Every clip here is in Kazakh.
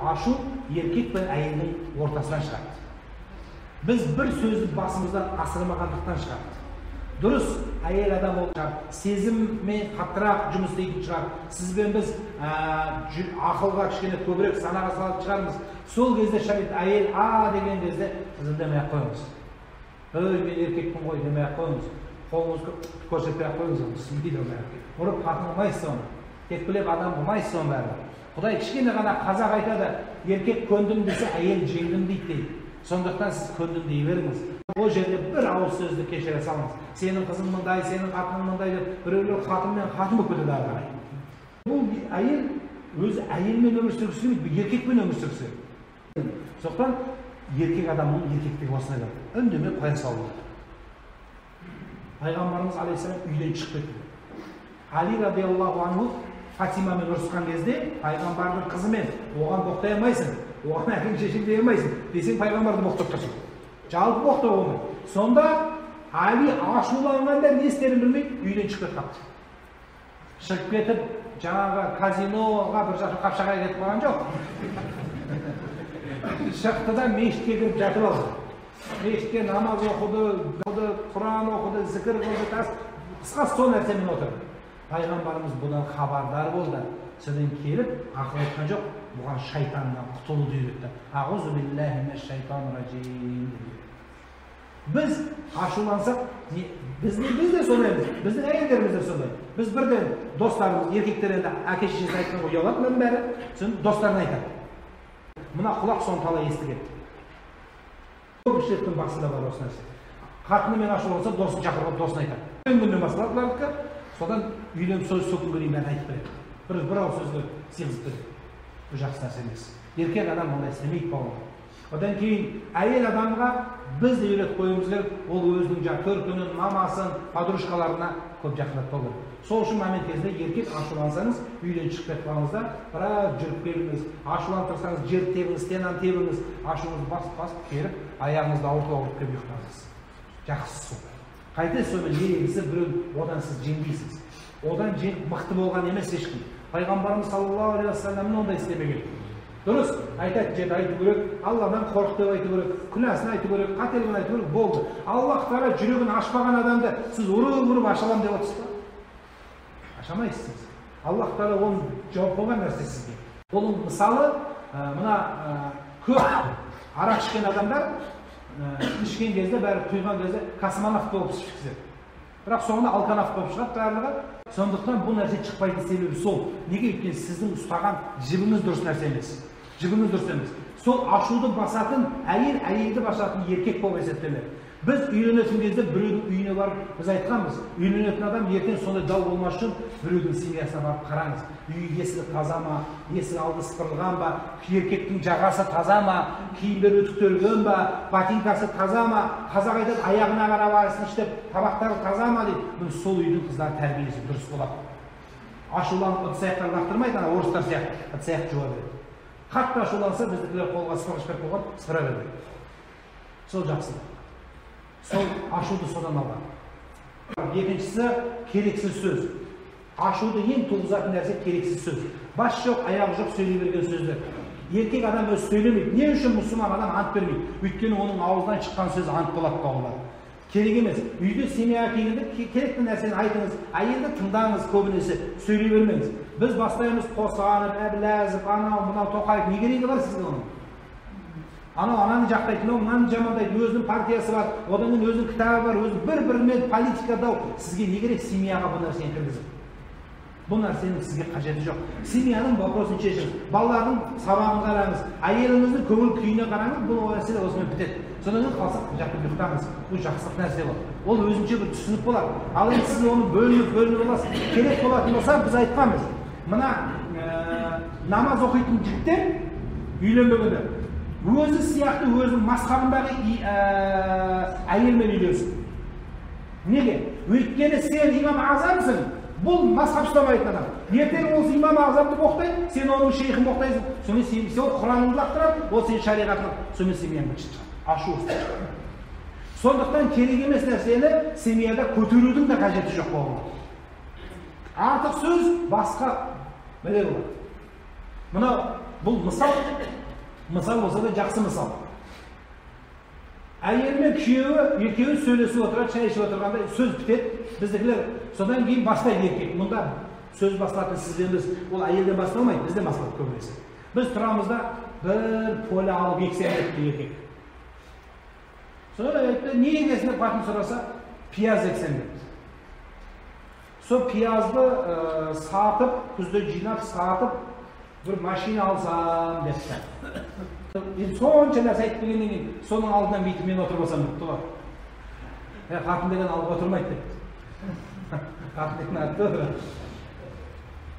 ашу еркек пен әйелдің ортасынан шығады. Біз бір сөзді басымыздан асырмағандықтан шығады. Дұрыс, әйел адам ол шығар, сезіммен қаттырақ жұмыс істейтін шығар. Сізбен біз ақылға кішкене көбірек санаға салатын шығармыз. Сол кезде шарит әйел деген кезде сіз демей-ақ қойыңыз. Мен еркекпін ғой демей-ақ қойыңыз. Қолыңызды көрсетпей-ақ қойыңыз. Түсінбейді оны. Ұрып қатын қылмайсыз оны. Тек білеп адам қылмайсыз оны бәрі. Құдай кішкене ғана қазақ айтады, еркек көндім десе әйел жеңдім дейді. Сондықтан сіз көндім дей беріңіз. Ол жерде бір ауыз сөзді кешіре салыңыз. Сенің қызың мындай, сенің қатының мындай деп біреулер қатын мен қатын болып кетеді ары қарай. Бұл әйел өзі әйелмен өмір сүргісі келмейді, еркекпен өмір сүргісі келеді. Сондықтан еркек адамның еркектігі осындай да үндемей қоя салу. Пайғамбарымыз алейхиссалам үйден шығып кетті. Али радиаллаху анху Фатимамен ұрысқан кезде пайғамбардың қызымен оған боқтай алмайсың, оған әкең шешең дей алмайсың десең пайғамбарды боқтап тұрсың. Жалпы боқтау оны. Сонда Али ашуланғанда не істерін білмей үйден шығып кетті. Шығып кетіп, жаңағы казиноға бір жаққа қапшағайға кетіп қалған жоқ. Шықты да мешітке кіріп жатып алды. Мешітке намаз оқыды, Құран оқыды, зікір қылды, қысқасы сол нәрсемен отырды. Пайғамбарымыз бұдан хабардар болды. Содан келіп, ақыл айтқан жоқ, бұған шайтаннан құтылуды үйретті. Аузу биллахи минаш шайтанир раджим. Біз ашулансақ, біз де сондаймыз. Біздің әйелдеріміз де сондай. Біз бірден достарымыз, еркектер енді әке шешесі айтқан ғой ұялады мұның бәрі, сосын достарына айтады. Мына құлақ соны талай естіген. Көпшіліктің басында бар осы нәрсе. Қатынымен ашуланса, досын шақырып досын айтады. Күннен басталады бұлардікі. Содан үйленіп сөз соқын көрейін бәрін айтып береді. Бір ауыз сөзге сыйғызып береді. Бұл жақсы нәрсе емес. Еркек адам ондай істемейді балалар. Одан кейін әйел адамға біз де үйретіп қоюымыз керек, ол өзінің төркінін, мамасын, подружкаларына көп жақындатпау керек. Сол үшін момент кезінде еркек ашулансаңыз, үйден шығып кетіп қалыңыз да, біраз жүріп келіңіз, ашуланып тұрсаңыз, жер тебіңіз, стенаны тебіңіз, ашуыңызды басып керіп, аяғыңызды ауыртып келіп ұйықтаңыз. Жақсы сол. Қайтесіз сомен ерегісі біреу одан сіз жеңбейсіз. Одан жеңіп мықты болған емес ешкім. Пайғамбарымыз саллаллаху алейхи уассаламның ондай істемеген. Дұрыс, айтатын жерде айту керек, Алладан қорық деп айту керек, күнәсін айту керек, қателігін айту керек, болды. Аллах Тағала жүрегін ашпаған адамды сіз ұрып ашалам деп отырсыз ба? Ашамайсыз. Аллах Тағала оны жауап қойған нәрсе сізге. Оның мысалы, мына көп арақ ішкен адамдар ішкен кезде, бәрі құйған кезде космонавт болып шықсыз. Бірақ соңында алканавт болып шығады барлығы. Сондықтан бұл нәрсе шықпайтын себебі сол. Неге өйткені сіздің ұстаған жібіңіз дұрыс нәрсе емес. Жібіңіз дұрыс емес. Сол ашуды басатын әйел, әйелді басатын еркек болып есептеледі. Біз үйленетін кезде біреудің үйіне барып, біз айтқанбыз, үйленетін адам ертең сондай дау болмас үшін біреудің семьясына барып қараңыз. Үй есігі таза ма, есік алды сыпырылған ба, еркектің жағасы таза ма, киімдері үтіктелген ба, ботинкасы таза ма, қазақ айтады, аяғына қарап арысын іштеп, табақтары таза ма дейді. Бұл сол үйдің қыздары тәрбиесі дұрыс болады. Ашуланып ыдыс аяқтарын лақтырмайды, ана орыстар сияқты, ыдыс аяқ жуа береді. Қатты ашуланса, біздікілер қолға сыпырғыш беріп қойған, сыпыра береді. Сол жақсы. Сол ашуды содан алған. Екіншісі керексіз сөз. Ашуды ең туғызатын нәрсе керексіз сөз. Бас жоқ, аяғы жоқ сөйлей берген сөздер. Еркек адам өзі сөйлемейді. Не үшін мұсылман адам ант бермейді? Өйткені оның ауыздан шыққан сөз ант болады балалар. Керек емес. Үйде семьяға келгенде керекті нәрсені айтыңыз, әйелді тыңдаңыз, көбінесе сөйлей бермеңіз. Біз бастаймыз қосанып, әбіләзіп, анау, мынау тоқайып, не керегі бар сізге оның? Анау ананы жақтайды, мынаны жамандайды, өзінің партиясы бар, одан кейін өзінің кітабы бар, өзінің бір-бірімен политика дау. Сізге не керек семьяға бұл нәрсені кіргізіп? Бұл нәрсенің сізге қажеті жоқ. Семьяның вопросын шешіңіз, балалардың сабағын қараңыз, әйеліңіздің көңіл күйіне қараңыз, бұл нәрсе осымен бітеді. Содан кейін қалсақ жақын ұйықтаңыз. Бұл жақсылық нәрсе болады. Ол өзінше бір түсінік болады. Ал енді сіз оны бөлініп аласыз. Керек болатын болса, біз айтқанбыз. Мына намаз оқитын жігіттер үйленбегенде өзі сияқты өзінің мазхабындағы әйелмен үйленсін. Неге? Өйткені сен имам азамсың, бұл мазхаб ұстамайтын адам. Ертең ол имам азамды боқтайды, сен оның шейхін боқтайсың. Сонымен сен Құраныңды лақтырады, ол сен шариғатың, сонымен семьяңды шығады. Ашу ұстайды. Сондықтан керек емес нәрсені семьяда көтерудің де қажеті жоқ болады. Артық сөз басқа бәле болады. Мынау Бұл мысал болса да жақсы мысал. Әйел мен күйеуі екеуі сөйлесіп отырады, шай ішіп отырғанда сөз бітеді. Біздікілер содан кейін бастайды еркек. Мұнда сөз басталатын сізденбіз, ол әйелден басталмайды, бізден басталады көбінесе. Біз тұрамызда бір поле алып ексен етті еркек. Sonra ne yedesine bakın sorarsa piyaz eksendir. So piyazlı satıp, kuzda cinap satıp bir maşina alsam dersen. Son çeler sayıp bildiğin sonun aldığından bir men oturmasam mutlular. Katın degen alıp oturmaydı. Katın degen alıp oturur.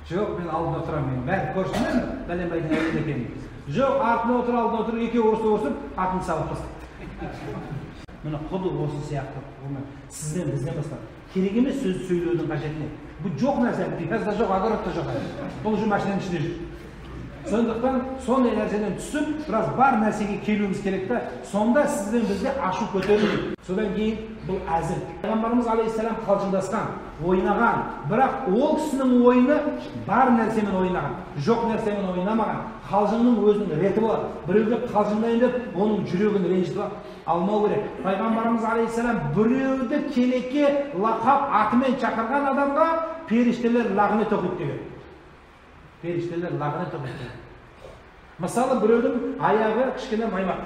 Yok ben alıp oturamıyorum. Ben koştum mi? Ben baydım evde kendim. Yok altına otur aldına otur iki olsun katını salıp basın. Mına kodu olsun siyahtı. Sizden bizden basın. Керек емес сөз сөйлеудің қажеті. Бұл жоқ нәрсе, приказда жоқ, огородта жоқ. Бұл уже машинаның ішінде жүр. Сондықтан сондай нәрседен түсіп, біраз бар нәрсеге келуіміз керек та, сонда сізден бізде ашу көтеріледі. Содан кейін бұл әзір. Пайғамбарымыз алейхиссалам қалжыңдасқан, ойнаған, бірақ ол кісінің ойыны бар нәрсемен ойнаған, жоқ нәрсемен ойнамаған. Қалжыңның өзінің реті болады. Біреуге қалжыңдайын деп, оның жүрегін ренжітіп алмау керек. Пайғамбарымыз алейхиссалам біреуді келеке лақап атымен шақырған адамға періштелер лағнет оқиды деген. Періштелер лағнет оқиды деген. Мысалы біреудің аяғы кішкене маймақ.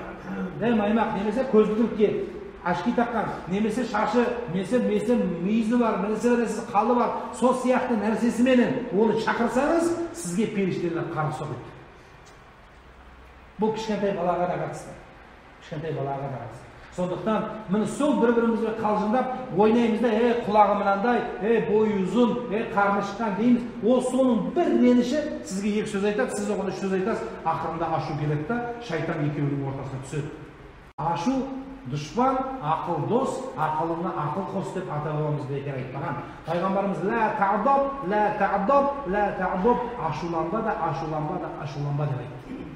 Маймақ немесе көзілдірікке ашки таққан, немесе шашы, немесе мүйізі бар, немесе қалы бар, сол сияқты нәрсесіменен оны шақырсаңыз, сізге періштелер қарсы оқиды. Бұл кішкентай балаға да қатысты. Кішкентай балаға да қатысты. Сондықтан, міне сол бір-бірімізге қалжыңдап, ойнаймыз да, құлағы мынандай, бойы ұзын, қарны шыққан дейміз. Ол соның бір реніші сізге екі сөз айтады, сіз оған үш сөз айтасыз, ақырында ашу келеді да, шайтан екеуінің ортасына түседі. Ашу дұшпан, ақыл дос, ақылына ақыл қос деп ата-бабамыз бекер айтпаған. Пайғамбарымыз ла ta'dab, ла ta'dab, ла ta'dab, ашуланба да, ашуланба да, ашуланба деп айтты.